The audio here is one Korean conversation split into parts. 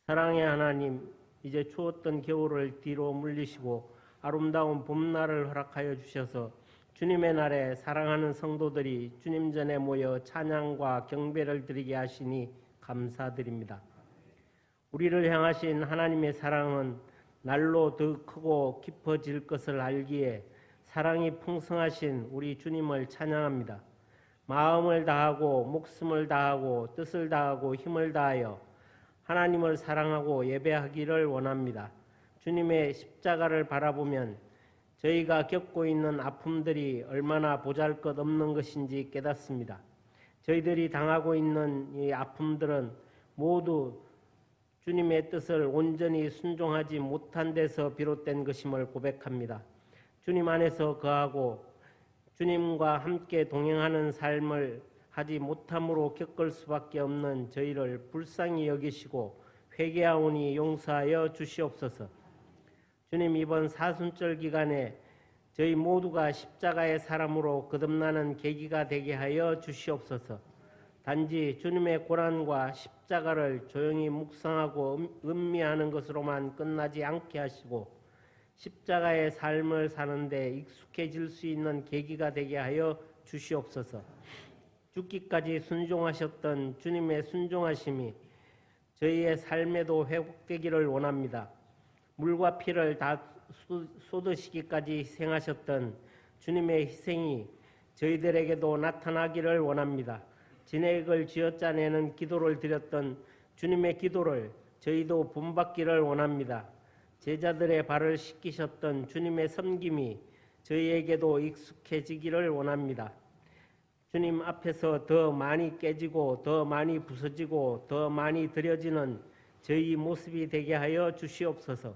사랑의 하나님, 이제 추웠던 겨울을 뒤로 물리시고 아름다운 봄날을 허락하여 주셔서 주님의 날에 사랑하는 성도들이 주님 전에 모여 찬양과 경배를 드리게 하시니 감사드립니다. 우리를 향하신 하나님의 사랑은 날로 더 크고 깊어질 것을 알기에 사랑이 풍성하신 우리 주님을 찬양합니다. 마음을 다하고 목숨을 다하고 뜻을 다하고 힘을 다하여 하나님을 사랑하고 예배하기를 원합니다. 주님의 십자가를 바라보면 저희가 겪고 있는 아픔들이 얼마나 보잘것없는 것인지 깨닫습니다. 저희들이 당하고 있는 이 아픔들은 모두 주님의 뜻을 온전히 순종하지 못한 데서 비롯된 것임을 고백합니다. 주님 안에서 거하고 주님과 함께 동행하는 삶을 하지 못함으로 겪을 수밖에 없는 저희를 불쌍히 여기시고 회개하오니 용서하여 주시옵소서. 주님, 이번 사순절 기간에 저희 모두가 십자가의 사람으로 거듭나는 계기가 되게 하여 주시옵소서. 단지 주님의 고난과 십자가를 조용히 묵상하고 음미하는 것으로만 끝나지 않게 하시고 십자가의 삶을 사는데 익숙해질 수 있는 계기가 되게 하여 주시옵소서. 죽기까지 순종하셨던 주님의 순종하심이 저희의 삶에도 회복되기를 원합니다. 물과 피를 다 쏟으시기까지 희생하셨던 주님의 희생이 저희들에게도 나타나기를 원합니다. 진액을 쥐어짜내는 기도를 드렸던 주님의 기도를 저희도 본받기를 원합니다. 제자들의 발을 씻기셨던 주님의 섬김이 저희에게도 익숙해지기를 원합니다. 주님 앞에서 더 많이 깨지고 더 많이 부서지고 더 많이 드려지는 저희 모습이 되게 하여 주시옵소서.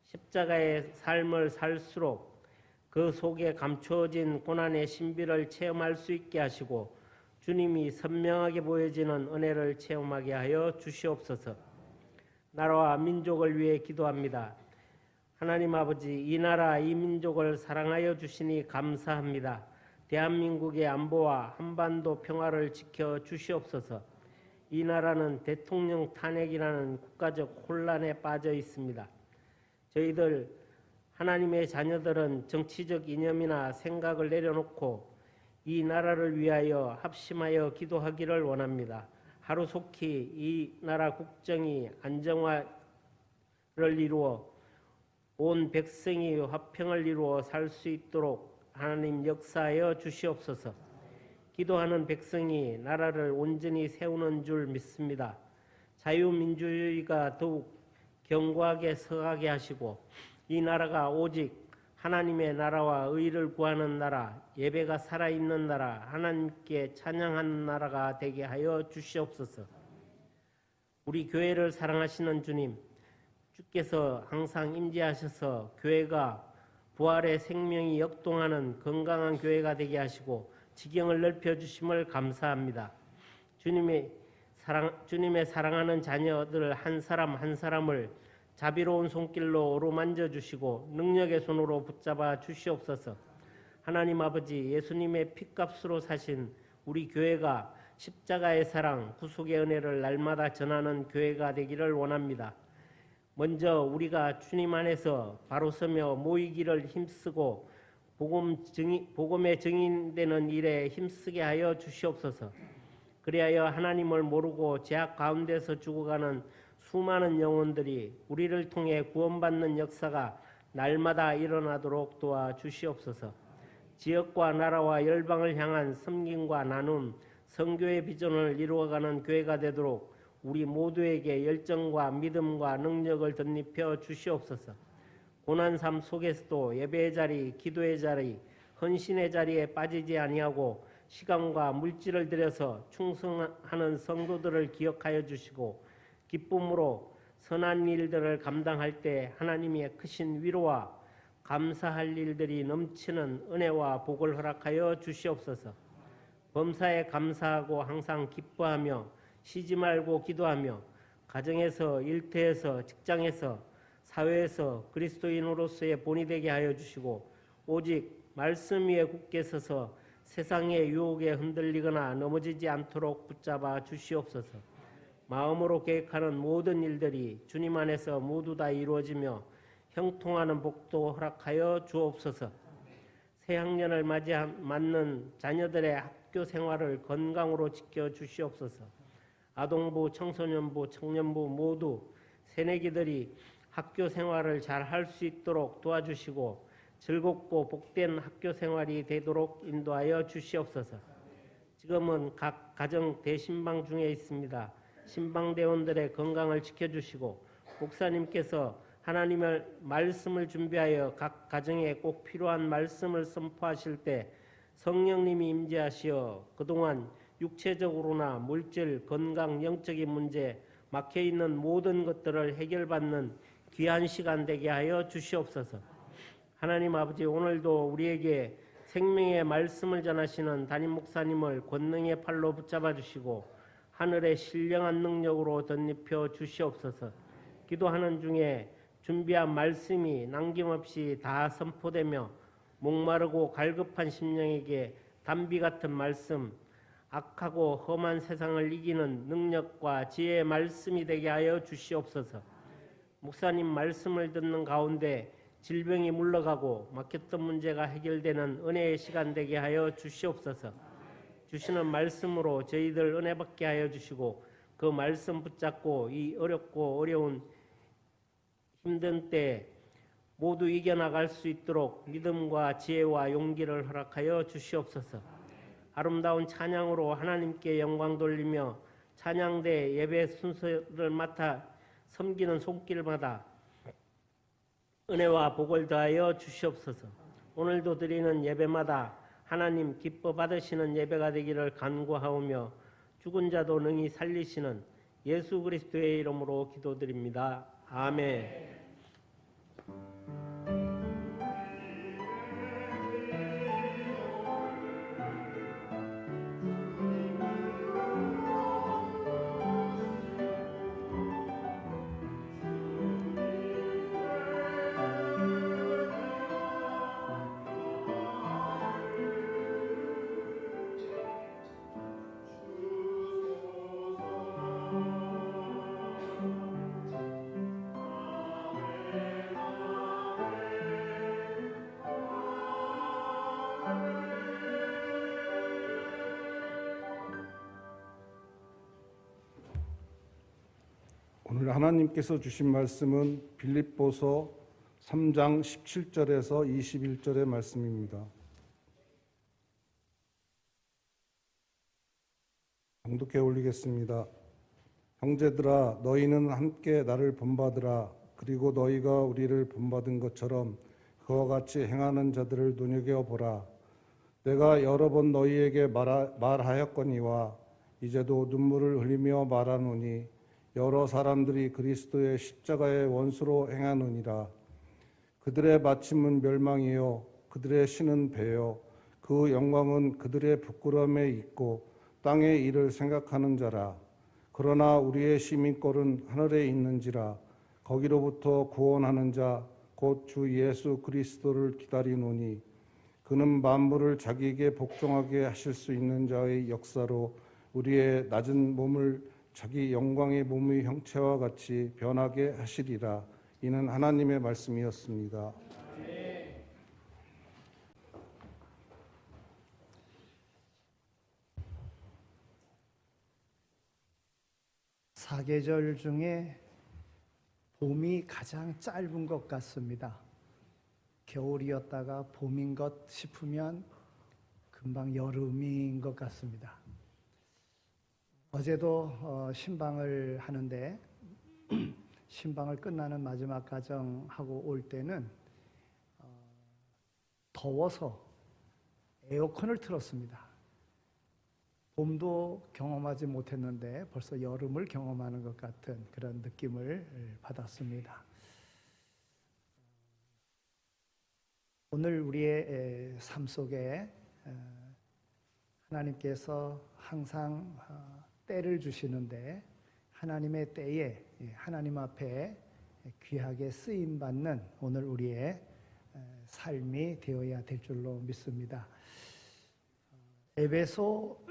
십자가의 삶을 살수록 그 속에 감추어진 고난의 신비를 체험할 수 있게 하시고 주님이 선명하게 보여지는 은혜를 체험하게 하여 주시옵소서. 나라와 민족을 위해 기도합니다. 하나님 아버지, 이 나라 이 민족을 사랑하여 주시니 감사합니다. 대한민국의 안보와 한반도 평화를 지켜 주시옵소서. 이 나라는 대통령 탄핵이라는 국가적 혼란에 빠져 있습니다. 저희들 하나님의 자녀들은 정치적 이념이나 생각을 내려놓고 이 나라를 위하여 합심하여 기도하기를 원합니다. 하루속히 이 나라 국정이 안정화를 이루어 온 백성이 화평을 이루어 살 수 있도록 하나님 역사하여 주시옵소서. 기도하는 백성이 나라를 온전히 세우는 줄 믿습니다. 자유민주주의가 더욱 견고하게 서가게 하시고 이 나라가 오직 하나님의 나라와 의를 구하는 나라, 예배가 살아있는 나라, 하나님께 찬양하는 나라가 되게 하여 주시옵소서. 우리 교회를 사랑하시는 주님, 주께서 항상 임재하셔서 교회가 부활의 생명이 역동하는 건강한 교회가 되게 하시고 지경을 넓혀주심을 감사합니다. 주님의 사랑하는 자녀들 한 사람 한 사람을 자비로운 손길로 어루만져 주시고 능력의 손으로 붙잡아 주시옵소서. 하나님 아버지, 예수님의 핏값으로 사신 우리 교회가 십자가의 사랑, 구속의 은혜를 날마다 전하는 교회가 되기를 원합니다. 먼저 우리가 주님 안에서 바로 서며 모이기를 힘쓰고 복음의 증인되는 일에 힘쓰게 하여 주시옵소서. 그리하여 하나님을 모르고 죄악 가운데서 죽어가는 수많은 영혼들이 우리를 통해 구원받는 역사가 날마다 일어나도록 도와주시옵소서. 지역과 나라와 열방을 향한 섬김과 나눔, 선교의 비전을 이루어가는 교회가 되도록 우리 모두에게 열정과 믿음과 능력을 덧입혀 주시옵소서. 고난삶 속에서도 예배의 자리, 기도의 자리, 헌신의 자리에 빠지지 아니하고 시간과 물질을 들여서 충성하는 성도들을 기억하여 주시고 기쁨으로 선한 일들을 감당할 때 하나님의 크신 위로와 감사할 일들이 넘치는 은혜와 복을 허락하여 주시옵소서. 범사에 감사하고 항상 기뻐하며 쉬지 말고 기도하며 가정에서, 일터에서, 직장에서, 사회에서 그리스도인으로서의 본이 되게 하여 주시고 오직 말씀 위에 굳게 서서 세상의 유혹에 흔들리거나 넘어지지 않도록 붙잡아 주시옵소서. 마음으로 계획하는 모든 일들이 주님 안에서 모두 다 이루어지며 형통하는 복도 허락하여 주옵소서. 새학년을 맞는 자녀들의 학교 생활을 건강으로 지켜 주시옵소서. 아동부, 청소년부, 청년부 모두 새내기들이 학교 생활을 잘 할 수 있도록 도와주시고 즐겁고 복된 학교 생활이 되도록 인도하여 주시옵소서. 지금은 각 가정 대신방 중에 있습니다. 신방대원들의 건강을 지켜주시고 목사님께서 하나님의 말씀을 준비하여 각 가정에 꼭 필요한 말씀을 선포하실 때 성령님이 임재하시어 그동안 육체적으로나 물질, 건강, 영적인 문제, 막혀있는 모든 것들을 해결받는 귀한 시간 되게 하여 주시옵소서. 하나님 아버지, 오늘도 우리에게 생명의 말씀을 전하시는 담임 목사님을 권능의 팔로 붙잡아 주시고 하늘의 신령한 능력으로 덧입혀 주시옵소서. 기도하는 중에 준비한 말씀이 남김없이 다 선포되며 목마르고 갈급한 심령에게 단비 같은 말씀, 악하고 험한 세상을 이기는 능력과 지혜의 말씀이 되게 하여 주시옵소서. 목사님 말씀을 듣는 가운데 질병이 물러가고 막혔던 문제가 해결되는 은혜의 시간 되게 하여 주시옵소서. 주시는 말씀으로 저희들 은혜 받게 하여 주시고 그 말씀 붙잡고 이 어렵고 어려운 힘든 때 모두 이겨나갈 수 있도록 믿음과 지혜와 용기를 허락하여 주시옵소서. 아름다운 찬양으로 하나님께 영광 돌리며 찬양대 예배 순서를 맡아 섬기는 손길마다 은혜와 복을 더하여 주시옵소서. 오늘도 드리는 예배마다 하나님 기뻐 받으시는 예배가 되기를 간구하오며 죽은 자도 능히 살리시는 예수 그리스도의 이름으로 기도드립니다. 아멘. 오늘 하나님께서 주신 말씀은 빌립보서 3장 17절에서 21절의 말씀입니다. 봉독해 올리겠습니다. 형제들아, 너희는 함께 나를 본받으라. 그리고 너희가 우리를 본받은 것처럼 그와 같이 행하는 자들을 눈여겨보라. 내가 여러 번 너희에게 말하였거니와 이제도 눈물을 흘리며 말하노니 여러 사람들이 그리스도의 십자가의 원수로 행하느니라. 그들의 마침은 멸망이요 그들의 신은 배요 그 영광은 그들의 부끄러움에 있고 땅의 일을 생각하는 자라. 그러나 우리의 시민권은 하늘에 있는지라. 거기로부터 구원하는 자 곧 주 예수 그리스도를 기다리노니 그는 만물을 자기에게 복종하게 하실 수 있는 자의 역사로 우리의 낮은 몸을 자기 영광의 몸의 형체와 같이 변하게 하시리라. 이는 하나님의 말씀이었습니다. 사계절 중에 봄이 가장 짧은 것 같습니다. 겨울이었다가 봄인 것 싶으면 금방 여름인 것 같습니다. 어제도 신방을 하는데 신방을 끝나는 마지막 가정하고 올 때는 더워서 에어컨을 틀었습니다. 봄도 경험하지 못했는데 벌써 여름을 경험하는 것 같은 그런 느낌을 받았습니다. 오늘 우리의 삶 속에 하나님께서 항상 때를 주시는데 하나님의 때에 하나님 앞에 귀하게 쓰임받는 오늘 우리의 삶이 되어야 될 줄로 믿습니다. 에베소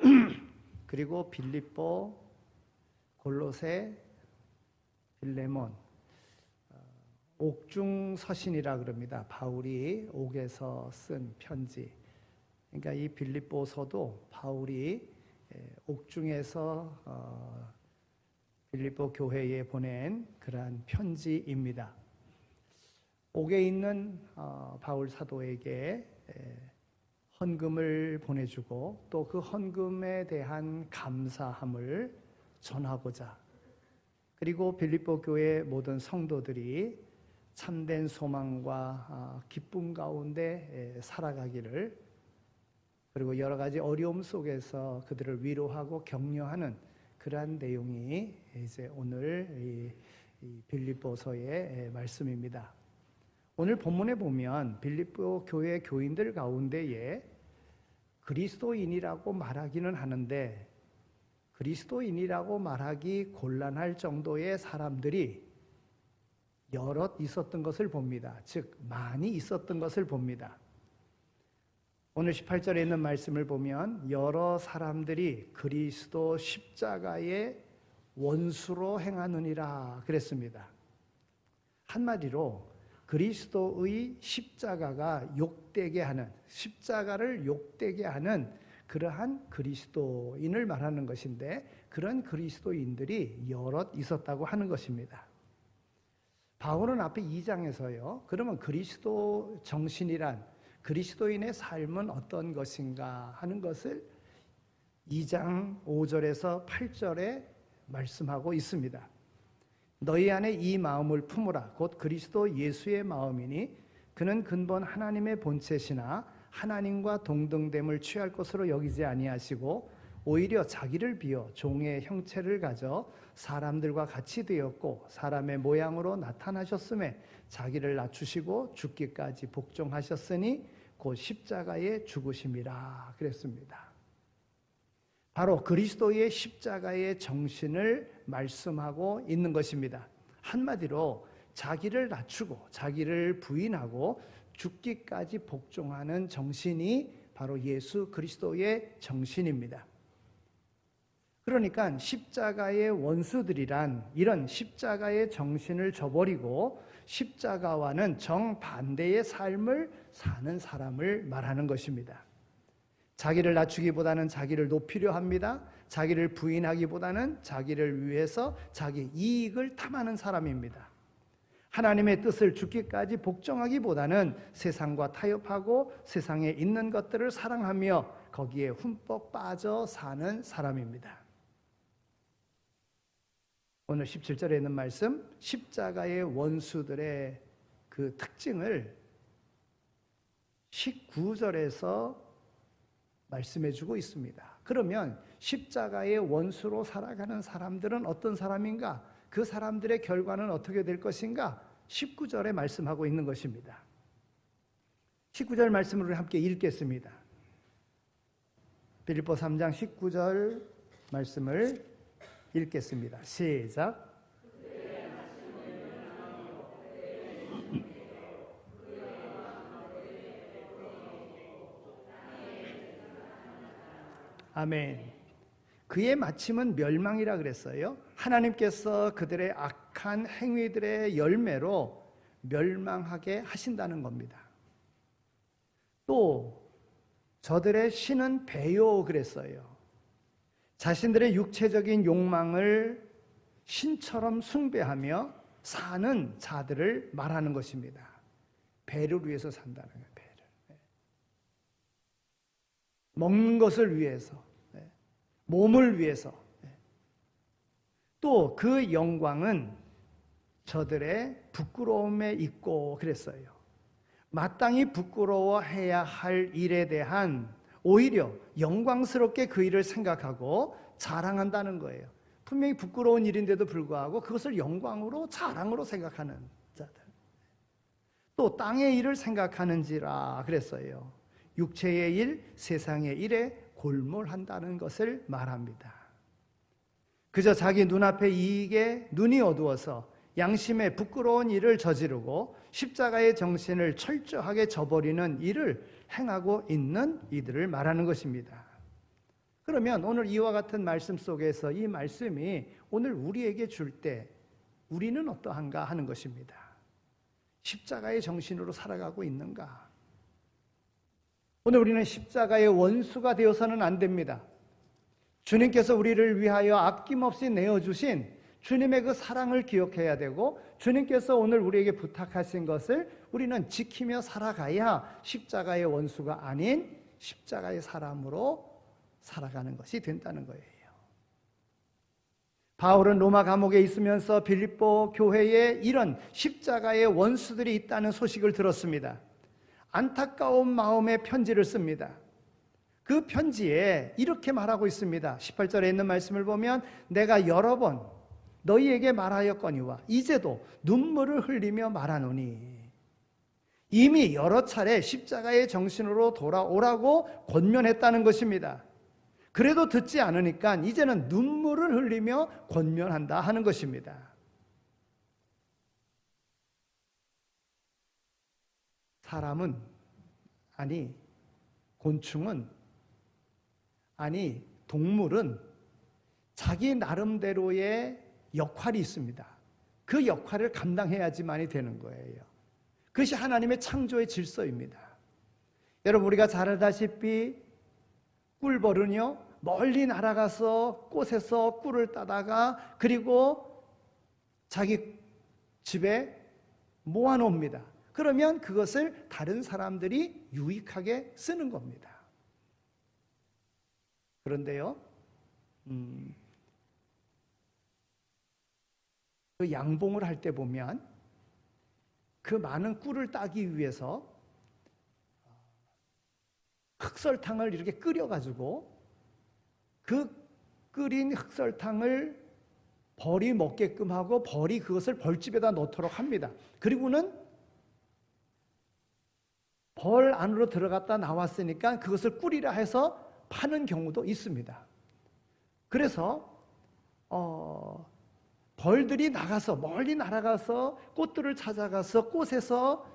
그리고 빌립보 골로새, 빌레몬, 옥중서신이라 그럽니다. 바울이 옥에서 쓴 편지. 그러니까 이 빌립보서도 바울이 옥중에서 빌립보 교회에 보낸 그러한 편지입니다. 옥에 있는 바울 사도에게 헌금을 보내주고 또 그 헌금에 대한 감사함을 전하고자, 그리고 빌립보 교회 모든 성도들이 참된 소망과 기쁨 가운데 살아가기를, 그리고 여러 가지 어려움 속에서 그들을 위로하고 격려하는 그러한 내용이 이제 오늘 이 빌립보서의 말씀입니다. 오늘 본문에 보면 빌립보 교회 교인들 가운데에 그리스도인이라고 말하기는 하는데 그리스도인이라고 말하기 곤란할 정도의 사람들이 여럿 있었던 것을 봅니다. 즉 많이 있었던 것을 봅니다. 오늘 18절에 있는 말씀을 보면 여러 사람들이 그리스도 십자가의 원수로 행하느니라 그랬습니다. 한마디로 그리스도의 십자가가 욕되게 하는, 십자가를 욕되게 하는 그러한 그리스도인을 말하는 것인데 그런 그리스도인들이 여럿 있었다고 하는 것입니다. 바울은 앞에 2장에서요. 그러면 그리스도 정신이란, 그리스도인의 삶은 어떤 것인가 하는 것을 2장 5절에서 8절에 말씀하고 있습니다. 너희 안에 이 마음을 품으라. 곧 그리스도 예수의 마음이니 그는 근본 하나님의 본체시나 하나님과 동등됨을 취할 것으로 여기지 아니하시고 오히려 자기를 비어 종의 형체를 가져 사람들과 같이 되었고 사람의 모양으로 나타나셨음에 자기를 낮추시고 죽기까지 복종하셨으니 곧 십자가의 죽으심이라 그랬습니다. 바로 그리스도의 십자가의 정신을 말씀하고 있는 것입니다. 한마디로 자기를 낮추고 자기를 부인하고 죽기까지 복종하는 정신이 바로 예수 그리스도의 정신입니다. 그러니까 십자가의 원수들이란 이런 십자가의 정신을 저버리고 십자가와는 정반대의 삶을 사는 사람을 말하는 것입니다. 자기를 낮추기보다는 자기를 높이려 합니다. 자기를 부인하기보다는 자기를 위해서 자기 이익을 탐하는 사람입니다. 하나님의 뜻을 죽기까지 복종하기보다는 세상과 타협하고 세상에 있는 것들을 사랑하며 거기에 흠뻑 빠져 사는 사람입니다. 오늘 17절에 있는 말씀, 십자가의 원수들의 그 특징을 19절에서 말씀해주고 있습니다. 그러면 십자가의 원수로 살아가는 사람들은 어떤 사람인가? 그 사람들의 결과는 어떻게 될 것인가? 19절에 말씀하고 있는 것입니다. 19절 말씀을 우리 함께 읽겠습니다. 빌립보 3장 19절 말씀을 읽겠습니다. 시작. 아멘. 그의 마침은 멸망이라 그랬어요. 하나님께서 그들의 악한 행위들의 열매로 멸망하게 하신다는 겁니다. 또 저들의 신은 배요 그랬어요. 자신들의 육체적인 욕망을 신처럼 숭배하며 사는 자들을 말하는 것입니다. 배를 위해서 산다는 거예요. 배를. 먹는 것을 위해서, 몸을 위해서. 또 그 영광은 저들의 부끄러움에 있고 그랬어요. 마땅히 부끄러워해야 할 일에 대한 오히려 영광스럽게 그 일을 생각하고 자랑한다는 거예요. 분명히 부끄러운 일인데도 불구하고 그것을 영광으로 자랑으로 생각하는 자들. 또 땅의 일을 생각하는지라 그랬어요. 육체의 일, 세상의 일에 골몰한다는 것을 말합니다. 그저 자기 눈앞의 이익에 눈이 어두워서 양심의 부끄러운 일을 저지르고 십자가의 정신을 철저하게 저버리는 일을 행하고 있는 이들을 말하는 것입니다. 그러면 오늘 이와 같은 말씀 속에서 이 말씀이 오늘 우리에게 줄 때 우리는 어떠한가 하는 것입니다. 십자가의 정신으로 살아가고 있는가? 오늘 우리는 십자가의 원수가 되어서는 안 됩니다. 주님께서 우리를 위하여 아낌없이 내어주신 주님의 그 사랑을 기억해야 되고, 주님께서 오늘 우리에게 부탁하신 것을 우리는 지키며 살아가야 십자가의 원수가 아닌 십자가의 사람으로 살아가는 것이 된다는 거예요. 바울은 로마 감옥에 있으면서 빌립보 교회에 이런 십자가의 원수들이 있다는 소식을 들었습니다. 안타까운 마음의 편지를 씁니다. 그 편지에 이렇게 말하고 있습니다. 18절에 있는 말씀을 보면 내가 여러 번 너희에게 말하였거니와 이제도 눈물을 흘리며 말하노니, 이미 여러 차례 십자가의 정신으로 돌아오라고 권면했다는 것입니다. 그래도 듣지 않으니까 이제는 눈물을 흘리며 권면한다 하는 것입니다. 사람은, 아니 곤충은, 아니 동물은 자기 나름대로의 역할이 있습니다. 그 역할을 감당해야지만이 되는 거예요. 그것이 하나님의 창조의 질서입니다. 여러분, 우리가 잘 알다시피 꿀벌은요, 멀리 날아가서 꽃에서 꿀을 따다가 그리고 자기 집에 모아놓습니다. 그러면 그것을 다른 사람들이 유익하게 쓰는 겁니다. 그런데요, 그 양봉을 할 때 보면 그 많은 꿀을 따기 위해서 흑설탕을 이렇게 끓여가지고 그 끓인 흑설탕을 벌이 먹게끔 하고 벌이 그것을 벌집에다 넣도록 합니다. 그리고는 벌 안으로 들어갔다 나왔으니까 그것을 꿀이라 해서 파는 경우도 있습니다. 그래서 벌들이 나가서 멀리 날아가서 꽃들을 찾아가서 꽃에서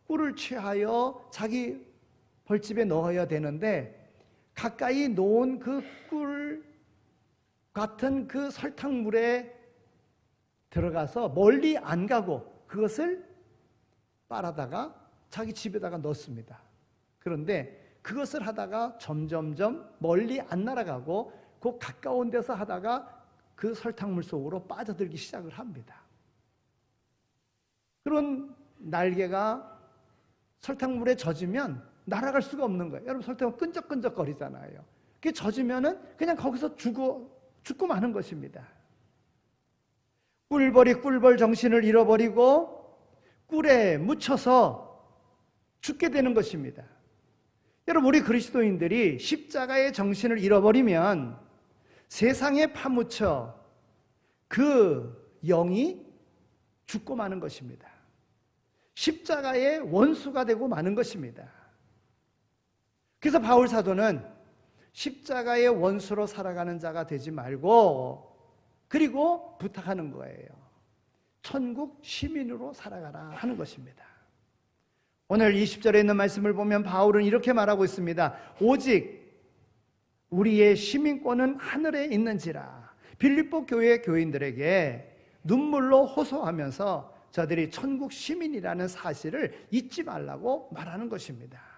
꿀을 취하여 자기 벌집에 넣어야 되는데, 가까이 놓은 그 꿀 같은 그 설탕물에 들어가서 멀리 안 가고 그것을 빨아다가 자기 집에다가 넣습니다. 그런데 그것을 하다가 점점점 멀리 안 날아가고 그 가까운 데서 하다가 그 설탕물 속으로 빠져들기 시작을 합니다. 그런 날개가 설탕물에 젖으면 날아갈 수가 없는 거예요. 여러분, 설탕은 끈적끈적거리잖아요. 그게 젖으면은 그냥 거기서 죽고 마는 것입니다. 꿀벌이 꿀벌 정신을 잃어버리고 꿀에 묻혀서 죽게 되는 것입니다. 여러분, 우리 그리스도인들이 십자가의 정신을 잃어버리면 세상에 파묻혀 그 영이 죽고 마는 것입니다. 십자가의 원수가 되고 마는 것입니다. 그래서 바울 사도는 십자가의 원수로 살아가는 자가 되지 말고, 그리고 부탁하는 거예요. 천국 시민으로 살아가라 하는 것입니다. 오늘 20절에 있는 말씀을 보면 바울은 이렇게 말하고 있습니다. 오직 우리의 시민권은 하늘에 있는지라. 빌립보 교회 교인들에게 눈물로 호소하면서 저들이 천국 시민이라는 사실을 잊지 말라고 말하는 것입니다.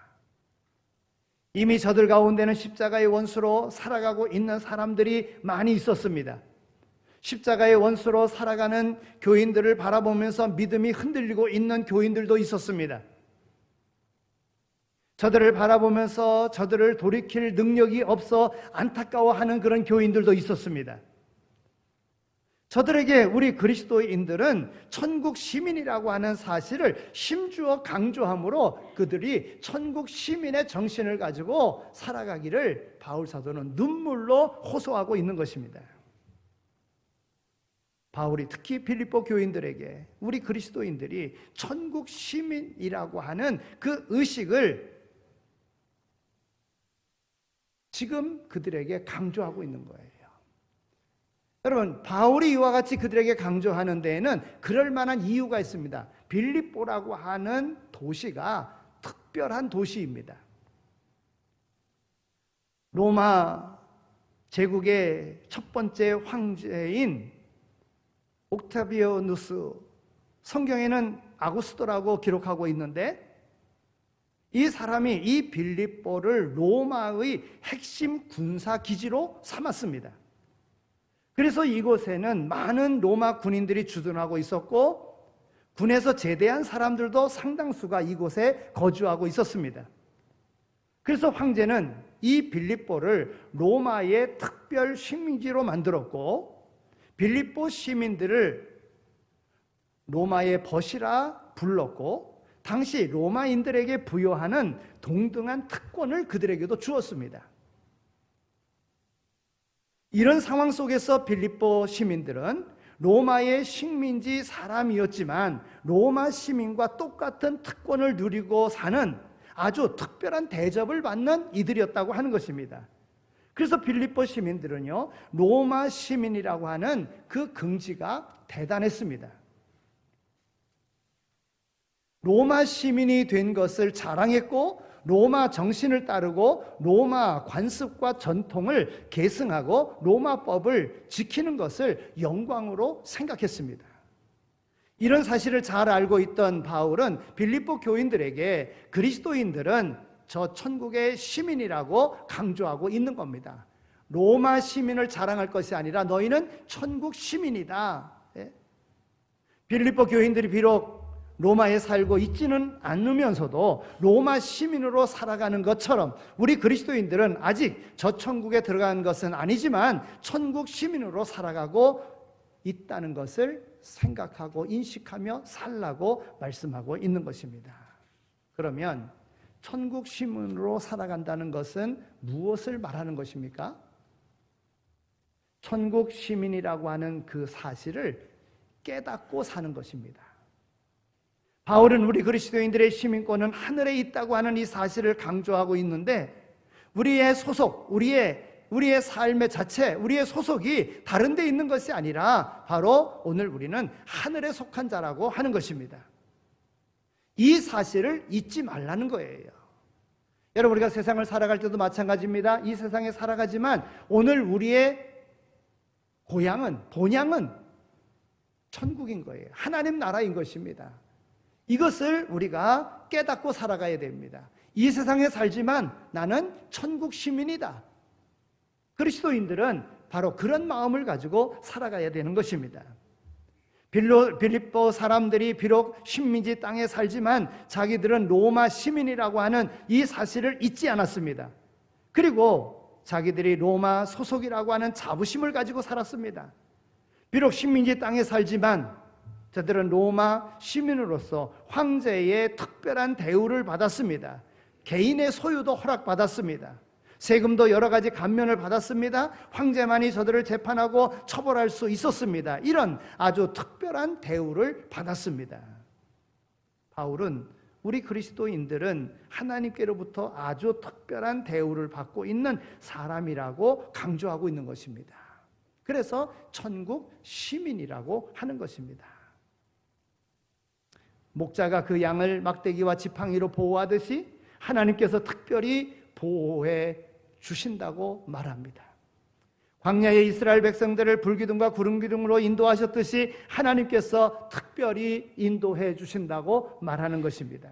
이미 저들 가운데는 십자가의 원수로 살아가고 있는 사람들이 많이 있었습니다. 십자가의 원수로 살아가는 교인들을 바라보면서 믿음이 흔들리고 있는 교인들도 있었습니다. 저들을 바라보면서 저들을 돌이킬 능력이 없어 안타까워하는 그런 교인들도 있었습니다. 저들에게 우리 그리스도인들은 천국 시민이라고 하는 사실을 심주어 강조함으로 그들이 천국 시민의 정신을 가지고 살아가기를 바울 사도는 눈물로 호소하고 있는 것입니다. 바울이 특히 빌립보 교인들에게 우리 그리스도인들이 천국 시민이라고 하는 그 의식을 지금 그들에게 강조하고 있는 거예요. 여러분, 바울이 이와 같이 그들에게 강조하는 데에는 그럴 만한 이유가 있습니다. 빌립보라고 하는 도시가 특별한 도시입니다. 로마 제국의 첫 번째 황제인 옥타비아누스, 성경에는 아구스토라고 기록하고 있는데, 이 사람이 이 빌립보를 로마의 핵심 군사 기지로 삼았습니다. 그래서 이곳에는 많은 로마 군인들이 주둔하고 있었고, 군에서 제대한 사람들도 상당수가 이곳에 거주하고 있었습니다. 그래서 황제는 이 빌립보를 로마의 특별 식민지로 만들었고, 빌립보 시민들을 로마의 벗이라 불렀고, 당시 로마인들에게 부여하는 동등한 특권을 그들에게도 주었습니다. 이런 상황 속에서 빌립보 시민들은 로마의 식민지 사람이었지만 로마 시민과 똑같은 특권을 누리고 사는 아주 특별한 대접을 받는 이들이었다고 하는 것입니다. 그래서 빌립보 시민들은요, 로마 시민이라고 하는 그 긍지가 대단했습니다. 로마 시민이 된 것을 자랑했고, 로마 정신을 따르고 로마 관습과 전통을 계승하고 로마법을 지키는 것을 영광으로 생각했습니다. 이런 사실을 잘 알고 있던 바울은 빌립보 교인들에게 그리스도인들은 저 천국의 시민이라고 강조하고 있는 겁니다. 로마 시민을 자랑할 것이 아니라 너희는 천국 시민이다. 빌립보 교인들이 비록 로마에 살고 있지는 않으면서도 로마 시민으로 살아가는 것처럼 우리 그리스도인들은 아직 저 천국에 들어간 것은 아니지만 천국 시민으로 살아가고 있다는 것을 생각하고 인식하며 살라고 말씀하고 있는 것입니다. 그러면 천국 시민으로 살아간다는 것은 무엇을 말하는 것입니까? 천국 시민이라고 하는 그 사실을 깨닫고 사는 것입니다. 바울은 우리 그리스도인들의 시민권은 하늘에 있다고 하는 이 사실을 강조하고 있는데, 우리의 소속, 우리의 삶의 자체, 우리의 소속이 다른 데 있는 것이 아니라 바로 오늘 우리는 하늘에 속한 자라고 하는 것입니다. 이 사실을 잊지 말라는 거예요. 여러분, 우리가 세상을 살아갈 때도 마찬가지입니다. 이 세상에 살아가지만 오늘 우리의 고향은, 본향은 천국인 거예요. 하나님 나라인 것입니다. 이것을 우리가 깨닫고 살아가야 됩니다. 이 세상에 살지만 나는 천국 시민이다. 그리스도인들은 바로 그런 마음을 가지고 살아가야 되는 것입니다. 빌립보 사람들이 비록 식민지 땅에 살지만 자기들은 로마 시민이라고 하는 이 사실을 잊지 않았습니다. 그리고 자기들이 로마 소속이라고 하는 자부심을 가지고 살았습니다. 비록 식민지 땅에 살지만 저들은 로마 시민으로서 황제의 특별한 대우를 받았습니다. 개인의 소유도 허락받았습니다. 세금도 여러 가지 감면을 받았습니다. 황제만이 저들을 재판하고 처벌할 수 있었습니다. 이런 아주 특별한 대우를 받았습니다. 바울은 우리 그리스도인들은 하나님께로부터 아주 특별한 대우를 받고 있는 사람이라고 강조하고 있는 것입니다. 그래서 천국 시민이라고 하는 것입니다. 목자가 그 양을 막대기와 지팡이로 보호하듯이 하나님께서 특별히 보호해 주신다고 말합니다. 광야의 이스라엘 백성들을 불기둥과 구름기둥으로 인도하셨듯이 하나님께서 특별히 인도해 주신다고 말하는 것입니다.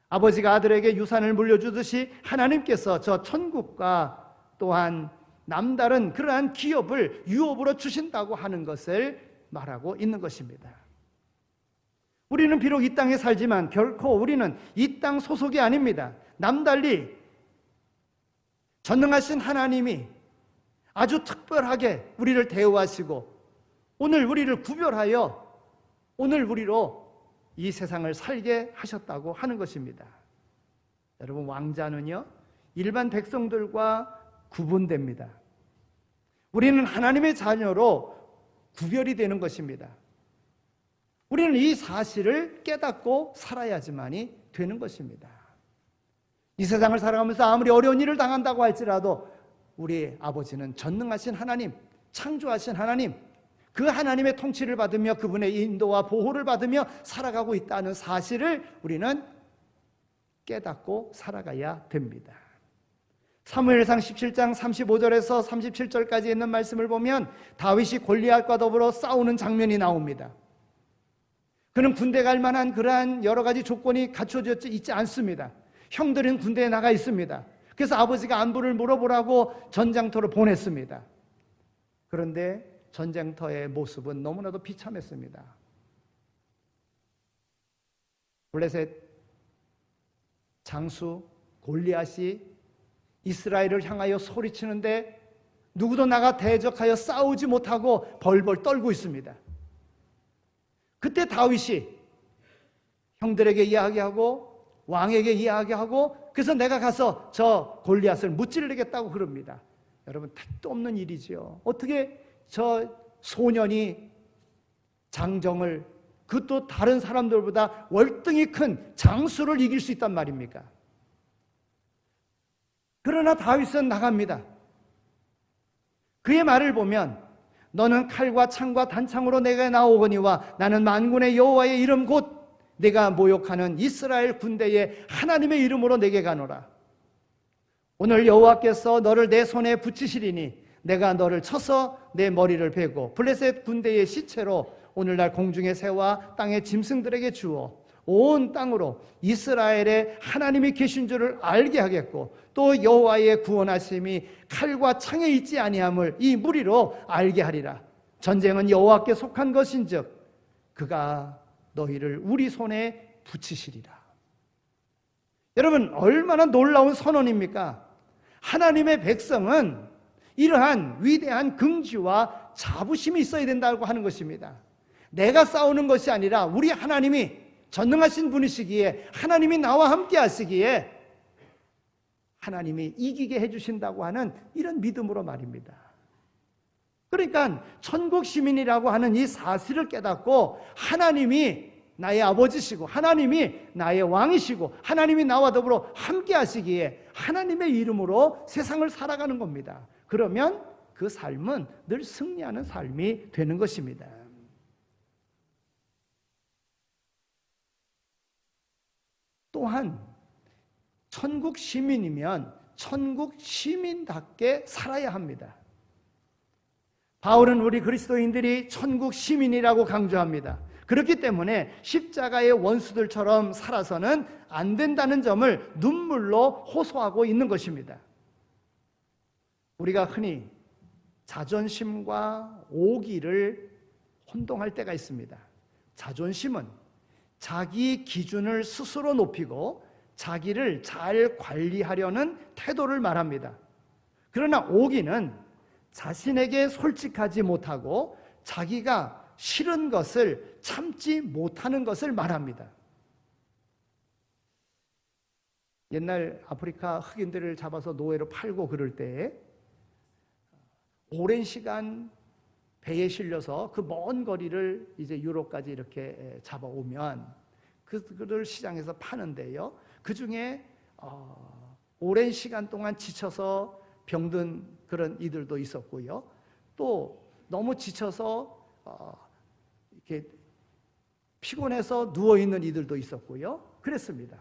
아버지가 아들에게 유산을 물려주듯이 하나님께서 저 천국과 또한 남다른 그러한 기업을 유업으로 주신다고 하는 것을 말하고 있는 것입니다. 우리는 비록 이 땅에 살지만 결코 우리는 이 땅 소속이 아닙니다. 남달리 전능하신 하나님이 아주 특별하게 우리를 대우하시고 오늘 우리를 구별하여 오늘 우리로 이 세상을 살게 하셨다고 하는 것입니다. 여러분, 왕자는요 일반 백성들과 구분됩니다. 우리는 하나님의 자녀로 구별이 되는 것입니다. 우리는 이 사실을 깨닫고 살아야지만이 되는 것입니다. 이 세상을 살아가면서 아무리 어려운 일을 당한다고 할지라도 우리 아버지는 전능하신 하나님, 창조하신 하나님, 그 하나님의 통치를 받으며 그분의 인도와 보호를 받으며 살아가고 있다는 사실을 우리는 깨닫고 살아가야 됩니다. 사무엘상 17장 35절에서 37절까지 있는 말씀을 보면 다윗이 골리앗과 더불어 싸우는 장면이 나옵니다. 그는 군대 갈 만한 그러한 여러 가지 조건이 갖춰져 있지 않습니다. 형들은 군대에 나가 있습니다. 그래서 아버지가 안부를 물어보라고 전장터로 보냈습니다. 그런데 전쟁터의 모습은 너무나도 비참했습니다. 블레셋 장수 골리앗이 이스라엘을 향하여 소리치는데 누구도 나가 대적하여 싸우지 못하고 벌벌 떨고 있습니다. 그때 다윗이 형들에게 이야기하고 왕에게 이야기하고 그래서 내가 가서 저 골리앗을 무찌르겠다고 그럽니다. 여러분, 택도 없는 일이지요. 어떻게 저 소년이 장정을, 그것도 다른 사람들보다 월등히 큰 장수를 이길 수 있단 말입니까? 그러나 다윗은 나갑니다. 그의 말을 보면 너는 칼과 창과 단창으로 내게 나오거니와 나는 만군의 여호와의 이름 곧 내가 모욕하는 이스라엘 군대의 하나님의 이름으로 내게 가노라. 오늘 여호와께서 너를 내 손에 붙이시리니 내가 너를 쳐서 내 머리를 베고 블레셋 군대의 시체로 오늘날 공중의 새와 땅의 짐승들에게 주어 온 땅으로 이스라엘의 하나님이 계신 줄을 알게 하겠고 또 여호와의 구원하심이 칼과 창에 있지 아니함을 이 무리로 알게 하리라. 전쟁은 여호와께 속한 것인즉 그가 너희를 우리 손에 붙이시리라. 여러분, 얼마나 놀라운 선언입니까? 하나님의 백성은 이러한 위대한 긍지와 자부심이 있어야 된다고 하는 것입니다. 내가 싸우는 것이 아니라 우리 하나님이 전능하신 분이시기에 하나님이 나와 함께 하시기에 하나님이 이기게 해주신다고 하는 이런 믿음으로 말입니다. 그러니까 천국 시민이라고 하는 이 사실을 깨닫고 하나님이 나의 아버지시고 하나님이 나의 왕이시고 하나님이 나와 더불어 함께 하시기에 하나님의 이름으로 세상을 살아가는 겁니다. 그러면 그 삶은 늘 승리하는 삶이 되는 것입니다. 또한 천국 시민이면 천국 시민답게 살아야 합니다. 바울은 우리 그리스도인들이 천국 시민이라고 강조합니다. 그렇기 때문에 십자가의 원수들처럼 살아서는 안 된다는 점을 눈물로 호소하고 있는 것입니다. 우리가 흔히 자존심과 오기를 혼동할 때가 있습니다. 자존심은 자기 기준을 스스로 높이고 자기를 잘 관리하려는 태도를 말합니다. 그러나 오기는 자신에게 솔직하지 못하고 자기가 싫은 것을 참지 못하는 것을 말합니다. 옛날 아프리카 흑인들을 잡아서 노예로 팔고 그럴 때 오랜 시간 배에 실려서 그 먼 거리를 이제 유럽까지 이렇게 잡아오면 그들을 시장에서 파는데요. 그 중에 오랜 시간 동안 지쳐서 병든 그런 이들도 있었고요. 또 너무 지쳐서 이렇게 피곤해서 누워 있는 이들도 있었고요. 그랬습니다.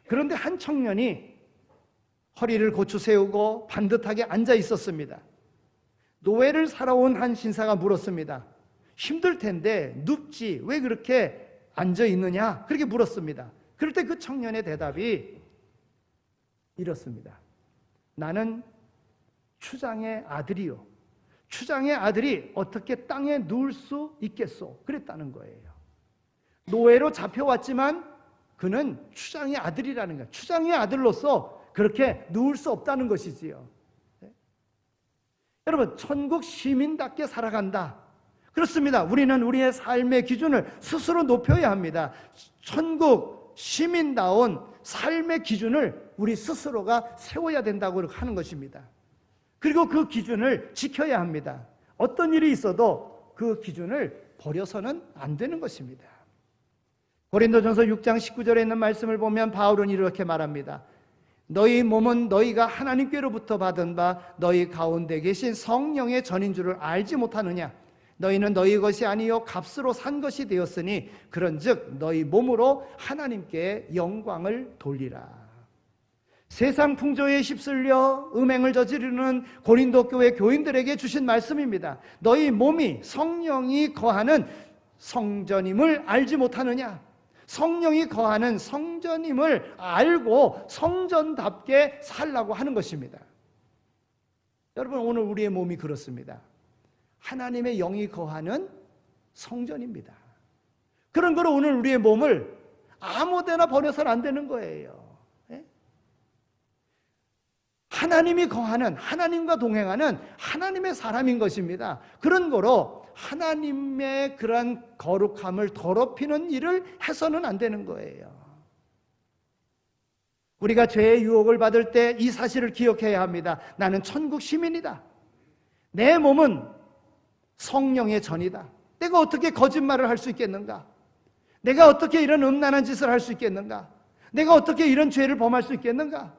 그런데 한 청년이 허리를 고추 세우고 반듯하게 앉아 있었습니다. 노예를 살아온 한 신사가 물었습니다. 힘들 텐데 눕지 왜 그렇게 앉아 있느냐? 그렇게 물었습니다. 그럴 때 그 청년의 대답이 이렇습니다. 나는 추장의 아들이요. 추장의 아들이 어떻게 땅에 누울 수 있겠소? 그랬다는 거예요. 노예로 잡혀왔지만 그는 추장의 아들이라는 거예요. 추장의 아들로서 그렇게 누울 수 없다는 것이지요. 네? 여러분, 천국 시민답게 살아간다. 그렇습니다. 우리는 우리의 삶의 기준을 스스로 높여야 합니다. 천국 시민다운 삶의 기준을 우리 스스로가 세워야 된다고 하는 것입니다. 그리고 그 기준을 지켜야 합니다. 어떤 일이 있어도 그 기준을 버려서는 안 되는 것입니다. 고린도전서 6장 19절에 있는 말씀을 보면 바울은 이렇게 말합니다. 너희 몸은 너희가 하나님께로부터 받은 바 너희 가운데 계신 성령의 전인 줄을 알지 못하느냐? 너희는 너희 것이 아니요 값으로 산 것이 되었으니 그런즉 너희 몸으로 하나님께 영광을 돌리라. 세상 풍조에 휩쓸려 음행을 저지르는 고린도 교회 교인들에게 주신 말씀입니다. 너희 몸이 성령이 거하는 성전임을 알지 못하느냐? 성령이 거하는 성전임을 알고 성전답게 살라고 하는 것입니다. 여러분, 오늘 우리의 몸이 그렇습니다. 하나님의 영이 거하는 성전입니다. 그런 거로 오늘 우리의 몸을 아무데나 버려서는 안 되는 거예요. 하나님이 거하는, 하나님과 동행하는 하나님의 사람인 것입니다. 그런 거로 하나님의 그런 거룩함을 더럽히는 일을 해서는 안 되는 거예요. 우리가 죄의 유혹을 받을 때 이 사실을 기억해야 합니다. 나는 천국 시민이다. 내 몸은 성령의 전이다. 내가 어떻게 거짓말을 할 수 있겠는가? 내가 어떻게 이런 음란한 짓을 할 수 있겠는가? 내가 어떻게 이런 죄를 범할 수 있겠는가?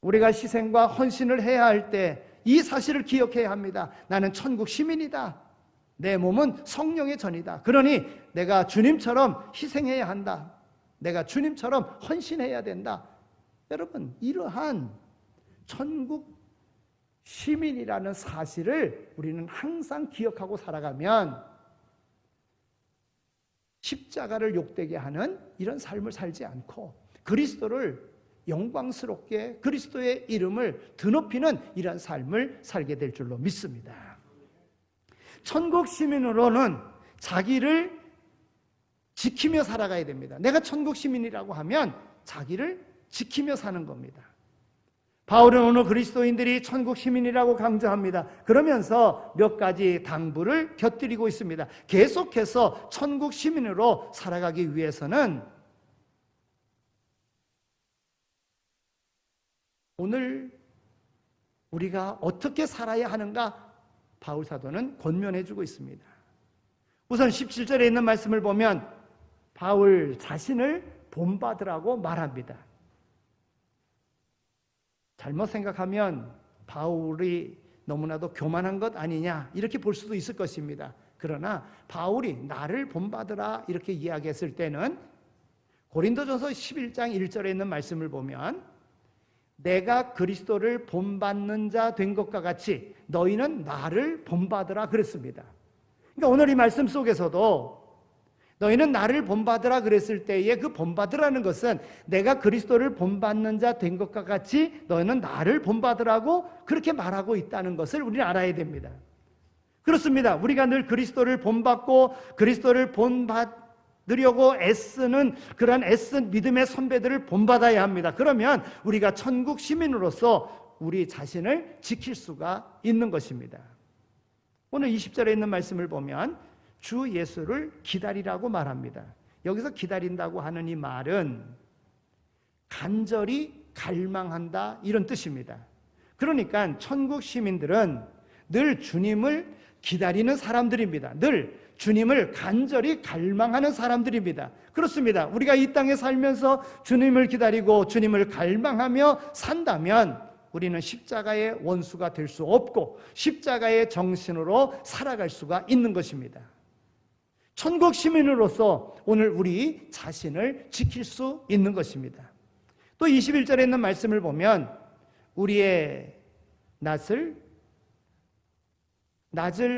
우리가 희생과 헌신을 해야 할 때 이 사실을 기억해야 합니다. 나는 천국 시민이다. 내 몸은 성령의 전이다. 그러니 내가 주님처럼 희생해야 한다. 내가 주님처럼 헌신해야 된다. 여러분, 이러한 천국 시민이라는 사실을 우리는 항상 기억하고 살아가면 십자가를 욕되게 하는 이런 삶을 살지 않고 그리스도를 영광스럽게 그리스도의 이름을 드높이는 이런 삶을 살게 될 줄로 믿습니다. 천국 시민으로는 자기를 지키며 살아가야 됩니다. 내가 천국 시민이라고 하면 자기를 지키며 사는 겁니다. 바울은 오늘 그리스도인들이 천국 시민이라고 강조합니다. 그러면서 몇 가지 당부를 곁들이고 있습니다. 계속해서 천국 시민으로 살아가기 위해서는 오늘 우리가 어떻게 살아야 하는가 바울 사도는 권면해 주고 있습니다. 우선 17절에 있는 말씀을 보면 바울 자신을 본받으라고 말합니다. 잘못 생각하면 바울이 너무나도 교만한 것 아니냐 이렇게 볼 수도 있을 것입니다. 그러나 바울이 나를 본받으라 이렇게 이야기했을 때는 고린도전서 11장 1절에 있는 말씀을 보면 내가 그리스도를 본받는 자 된 것과 같이 너희는 나를 본받으라 그랬습니다. 그러니까 오늘 이 말씀 속에서도 너희는 나를 본받으라 그랬을 때에 그 본받으라는 것은 내가 그리스도를 본받는 자 된 것과 같이 너희는 나를 본받으라고 그렇게 말하고 있다는 것을 우리는 알아야 됩니다. 그렇습니다. 우리가 늘 그리스도를 본받고 그리스도를 본받으려고 애쓰는 그런 애쓴 믿음의 선배들을 본받아야 합니다. 그러면 우리가 천국 시민으로서 우리 자신을 지킬 수가 있는 것입니다. 오늘 20절에 있는 말씀을 보면 주 예수를 기다리라고 말합니다. 여기서 기다린다고 하는 이 말은 간절히 갈망한다 이런 뜻입니다. 그러니까 천국 시민들은 늘 주님을 기다리는 사람들입니다. 늘 주님을 간절히 갈망하는 사람들입니다. 그렇습니다. 우리가 이 땅에 살면서 주님을 기다리고 주님을 갈망하며 산다면 우리는 십자가의 원수가 될 수 없고 십자가의 정신으로 살아갈 수가 있는 것입니다. 천국 시민으로서 오늘 우리 자신을 지킬 수 있는 것입니다. 또 21절에 있는 말씀을 보면 우리의 낮을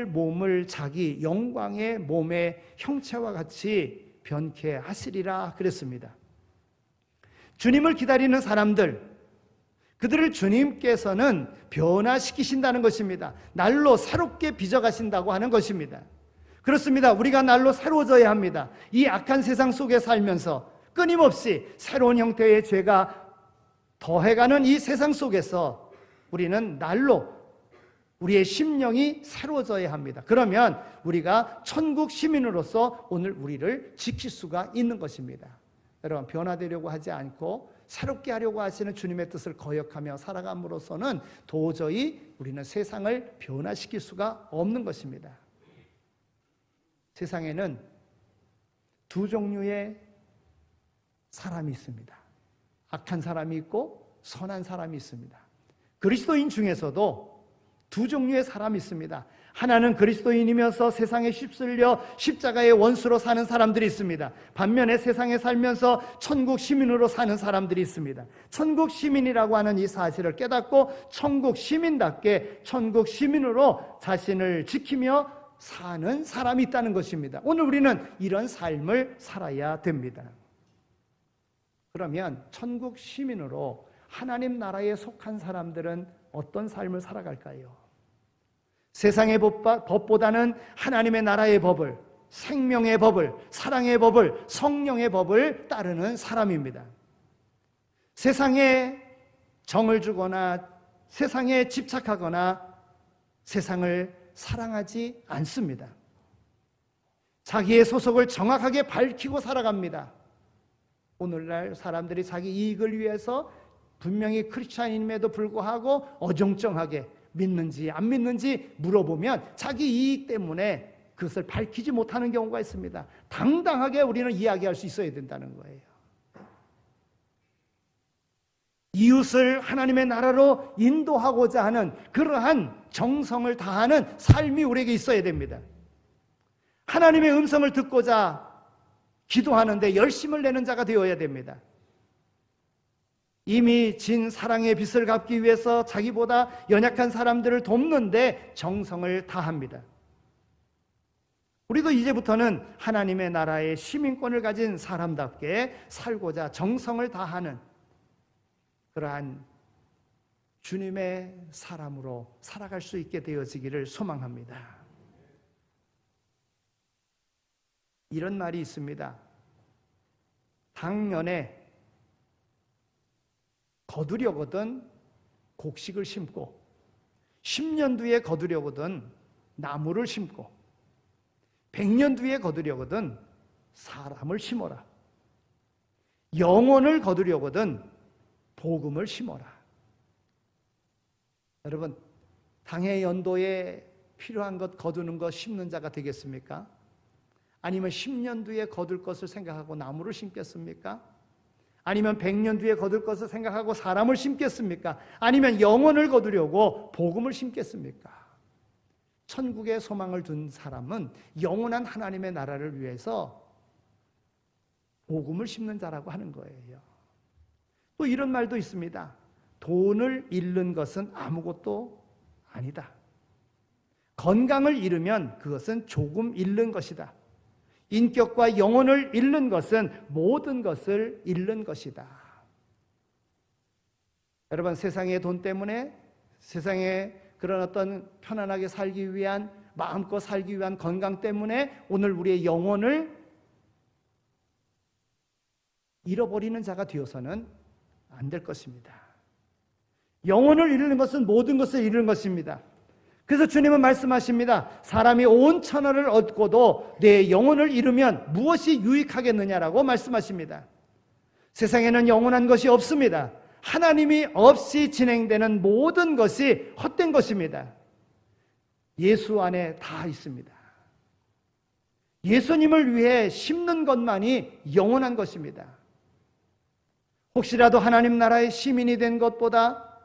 몸을 자기 영광의 몸의 형체와 같이 변케 하시리라 그랬습니다. 주님을 기다리는 사람들, 그들을 주님께서는 변화시키신다는 것입니다. 날로 새롭게 빚어가신다고 하는 것입니다. 그렇습니다. 우리가 날로 새로워져야 합니다. 이 악한 세상 속에 살면서 끊임없이 새로운 형태의 죄가 더해가는 이 세상 속에서 우리는 날로 우리의 심령이 새로워져야 합니다. 그러면 우리가 천국 시민으로서 오늘 우리를 지킬 수가 있는 것입니다. 여러분, 변화되려고 하지 않고 새롭게 하려고 하시는 주님의 뜻을 거역하며 살아감으로써는 도저히 우리는 세상을 변화시킬 수가 없는 것입니다. 세상에는 두 종류의 사람이 있습니다. 악한 사람이 있고 선한 사람이 있습니다. 그리스도인 중에서도 두 종류의 사람이 있습니다. 하나는 그리스도인이면서 세상에 휩쓸려 십자가의 원수로 사는 사람들이 있습니다. 반면에 세상에 살면서 천국 시민으로 사는 사람들이 있습니다. 천국 시민이라고 하는 이 사실을 깨닫고 천국 시민답게 천국 시민으로 자신을 지키며 사는 사람이 있다는 것입니다. 오늘 우리는 이런 삶을 살아야 됩니다. 그러면 천국 시민으로 하나님 나라에 속한 사람들은 어떤 삶을 살아갈까요? 세상의 법보다는 하나님의 나라의 법을, 생명의 법을, 사랑의 법을, 성령의 법을 따르는 사람입니다. 세상에 정을 주거나 세상에 집착하거나 세상을 사랑하지 않습니다. 자기의 소속을 정확하게 밝히고 살아갑니다. 오늘날 사람들이 자기 이익을 위해서 분명히 크리스찬임에도 불구하고 어정쩡하게 믿는지 안 믿는지 물어보면 자기 이익 때문에 그것을 밝히지 못하는 경우가 있습니다. 당당하게 우리는 이야기할 수 있어야 된다는 거예요. 이웃을 하나님의 나라로 인도하고자 하는 그러한 정성을 다하는 삶이 우리에게 있어야 됩니다. 하나님의 음성을 듣고자 기도하는데 열심을 내는 자가 되어야 됩니다. 이미 진 사랑의 빚을 갚기 위해서 자기보다 연약한 사람들을 돕는데 정성을 다합니다. 우리도 이제부터는 하나님의 나라의 시민권을 가진 사람답게 살고자 정성을 다하는 그러한 주님의 사람으로 살아갈 수 있게 되어지기를 소망합니다. 이런 말이 있습니다. 당년에 거두려거든 곡식을 심고 10년 뒤에 거두려거든 나무를 심고 100년 뒤에 거두려거든 사람을 심어라. 영혼을 거두려거든 복음을 심어라. 여러분, 당의 연도에 필요한 것 거두는 것 심는 자가 되겠습니까? 아니면 10년 뒤에 거둘 것을 생각하고 나무를 심겠습니까? 아니면 100년 뒤에 거둘 것을 생각하고 사람을 심겠습니까? 아니면 영혼을 거두려고 복음을 심겠습니까? 천국의 소망을 둔 사람은 영원한 하나님의 나라를 위해서 복음을 심는 자라고 하는 거예요. 또 이런 말도 있습니다. 돈을 잃는 것은 아무것도 아니다. 건강을 잃으면 그것은 조금 잃는 것이다. 인격과 영혼을 잃는 것은 모든 것을 잃는 것이다. 여러분, 세상의 돈 때문에 세상에 그런 어떤 편안하게 살기 위한 마음껏 살기 위한 건강 때문에 오늘 우리의 영혼을 잃어버리는 자가 되어서는 안 될 것입니다. 영혼을 잃는 것은 모든 것을 잃는 것입니다. 그래서 주님은 말씀하십니다. 사람이 온 천하를 얻고도 내 영혼을 잃으면 무엇이 유익하겠느냐라고 말씀하십니다. 세상에는 영원한 것이 없습니다. 하나님이 없이 진행되는 모든 것이 헛된 것입니다. 예수 안에 다 있습니다. 예수님을 위해 심는 것만이 영원한 것입니다. 혹시라도 하나님 나라의 시민이 된 것보다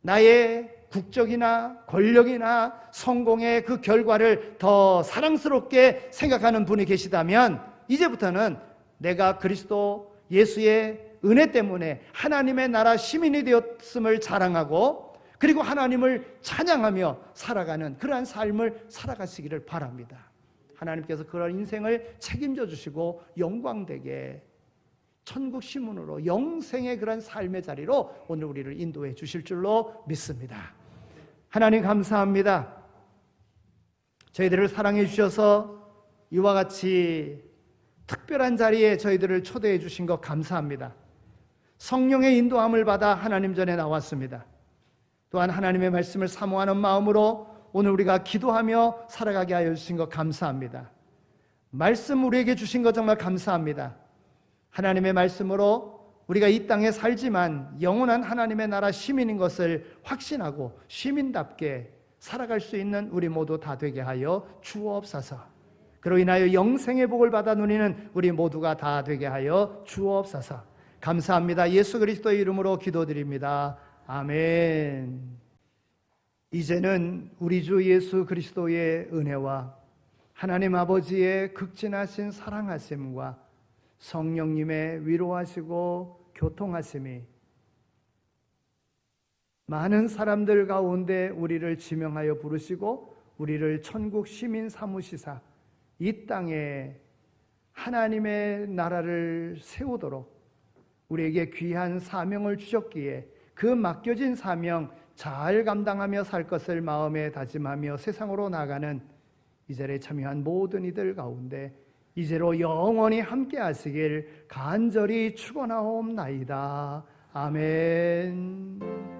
나의 국적이나 권력이나 성공의 그 결과를 더 사랑스럽게 생각하는 분이 계시다면 이제부터는 내가 그리스도 예수의 은혜 때문에 하나님의 나라 시민이 되었음을 자랑하고 그리고 하나님을 찬양하며 살아가는 그러한 삶을 살아가시기를 바랍니다. 하나님께서 그런 인생을 책임져 주시고 영광되게 천국 시민으로 영생의 그런 삶의 자리로 오늘 우리를 인도해 주실 줄로 믿습니다. 하나님 감사합니다. 저희들을 사랑해 주셔서 이와 같이 특별한 자리에 저희들을 초대해 주신 것 감사합니다. 성령의 인도함을 받아 하나님 전에 나왔습니다. 또한 하나님의 말씀을 사모하는 마음으로 오늘 우리가 기도하며 살아가게 하여 주신 것 감사합니다. 말씀 우리에게 주신 것 정말 감사합니다. 하나님의 말씀으로 우리가 이 땅에 살지만 영원한 하나님의 나라 시민인 것을 확신하고 시민답게 살아갈 수 있는 우리 모두 다 되게 하여 주옵소서. 그로 인하여 영생의 복을 받아 누리는 우리 모두가 다 되게 하여 주옵소서. 감사합니다. 예수 그리스도의 이름으로 기도드립니다. 아멘. 이제는 우리 주 예수 그리스도의 은혜와 하나님 아버지의 극진하신 사랑하심과 성령님의 위로하시고 교통하심이 많은 사람들 가운데 우리를 지명하여 부르시고 우리를 천국 시민 삼으시사 이 땅에 하나님의 나라를 세우도록 우리에게 귀한 사명을 주셨기에 그 맡겨진 사명 잘 감당하며 살 것을 마음에 다짐하며 세상으로 나가는 이 자리에 참여한 모든 이들 가운데 이제로 영원히 함께 하시길 간절히 축원하옵나이다. 아멘.